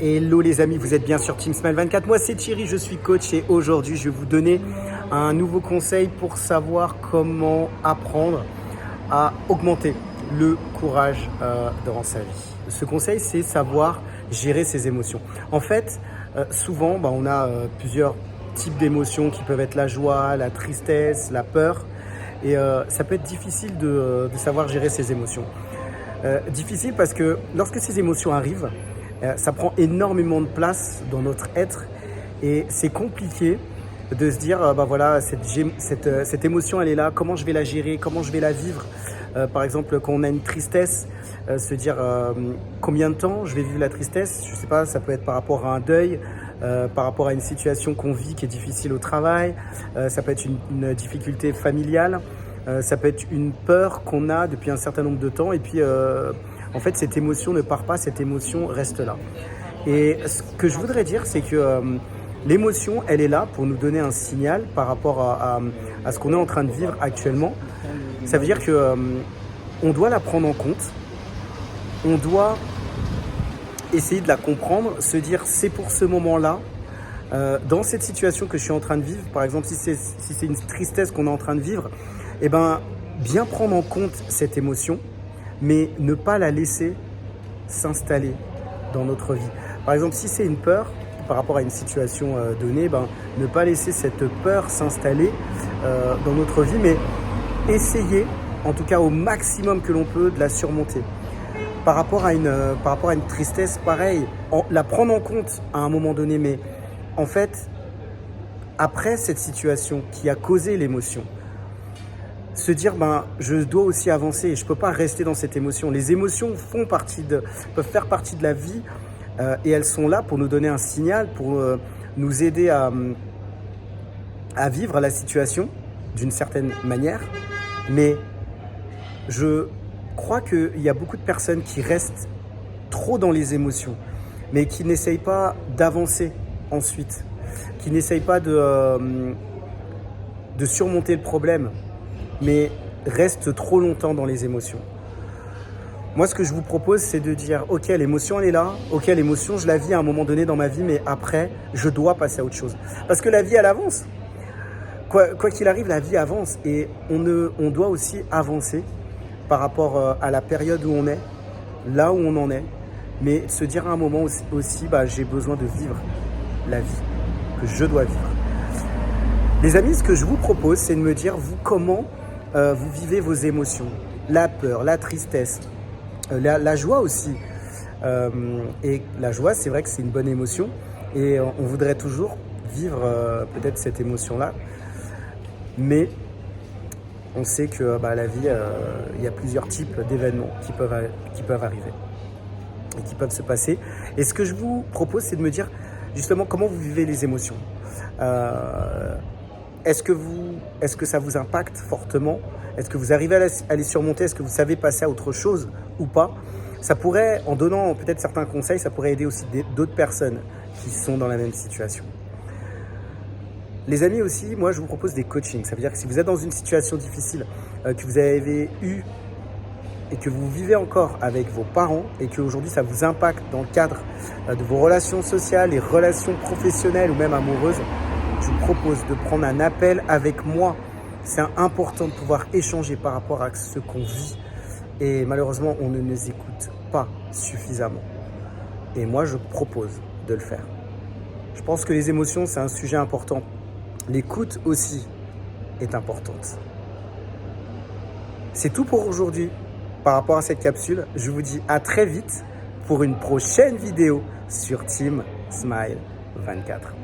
Hello les amis, vous êtes bien sur Team Smile 24. Moi c'est Thierry, je suis coach et aujourd'hui je vais vous donner un nouveau conseil pour savoir comment apprendre à augmenter le courage dans sa vie. Ce conseil, c'est savoir gérer ses émotions. En fait, souvent on a plusieurs types d'émotions qui peuvent être la joie, la tristesse, la peur et ça peut être difficile de savoir gérer ses émotions. Difficile parce que lorsque ces émotions arrivent, ça prend énormément de place dans notre être et c'est compliqué de se dire voilà, cette émotion elle est là, comment je vais la gérer, comment je vais la vivre. Par exemple, quand on a une tristesse, se dire combien de temps je vais vivre la tristesse, je sais pas, ça peut être par rapport à un deuil, par rapport à une situation qu'on vit qui est difficile au travail, ça peut être une difficulté familiale, ça peut être une peur qu'on a depuis un certain nombre de temps et puis en fait, cette émotion ne part pas, cette émotion reste là. Et ce que je voudrais dire, c'est que l'émotion, elle est là pour nous donner un signal par rapport à ce qu'on est en train de vivre actuellement. Ça veut dire que on doit la prendre en compte, on doit essayer de la comprendre, se dire c'est pour ce moment-là, dans cette situation que je suis en train de vivre, par exemple si c'est une tristesse qu'on est en train de vivre, eh ben, bien prendre en compte cette émotion, mais ne pas la laisser s'installer dans notre vie. Par exemple, si c'est une peur par rapport à une situation donnée, ne pas laisser cette peur s'installer dans notre vie, mais essayer, en tout cas au maximum que l'on peut, de la surmonter. Par rapport à une tristesse, pareil, la prendre en compte à un moment donné, mais en fait, après cette situation qui a causé l'émotion, se dire je dois aussi avancer et je ne peux pas rester dans cette émotion. Les émotions peuvent faire partie de la vie et elles sont là pour nous donner un signal, pour nous aider à vivre la situation d'une certaine manière. Mais je crois qu'il y a beaucoup de personnes qui restent trop dans les émotions, mais qui n'essayent pas d'avancer ensuite, qui n'essayent pas de surmonter le problème, mais reste trop longtemps dans les émotions. Moi, ce que je vous propose, c'est de dire, ok, l'émotion, elle est là, ok, l'émotion, je la vis à un moment donné dans ma vie, mais après, je dois passer à autre chose. Parce que la vie, elle avance. Quoi qu'il arrive, la vie avance et on doit aussi avancer par rapport à la période où on est, là où on en est, mais se dire à un moment aussi, j'ai besoin de vivre la vie que je dois vivre. Les amis, ce que je vous propose, c'est de me dire, vous, comment vous vivez vos émotions, la peur, la tristesse, la joie aussi. Et la joie, c'est vrai que c'est une bonne émotion et on voudrait toujours vivre peut-être cette émotion-là. Mais on sait que la vie, il y a plusieurs types d'événements qui peuvent arriver et qui peuvent se passer. Et ce que je vous propose, c'est de me dire justement comment vous vivez les émotions. Est-ce que ça vous impacte fortement? Est-ce que vous arrivez à les surmonter? Est-ce que vous savez passer à autre chose ou pas? Ça pourrait, en donnant peut-être certains conseils, ça pourrait aider aussi d'autres personnes qui sont dans la même situation. Les amis aussi, moi je vous propose des coachings. Ça veut dire que si vous êtes dans une situation difficile que vous avez eue et que vous vivez encore avec vos parents et qu'aujourd'hui ça vous impacte dans le cadre de vos relations sociales, les relations professionnelles ou même amoureuses, je vous propose de prendre un appel avec moi. C'est important de pouvoir échanger par rapport à ce qu'on vit. Et malheureusement, on ne nous écoute pas suffisamment. Et moi, je propose de le faire. Je pense que les émotions, c'est un sujet important. L'écoute aussi est importante. C'est tout pour aujourd'hui par rapport à cette capsule. Je vous dis à très vite pour une prochaine vidéo sur Team Smile 24.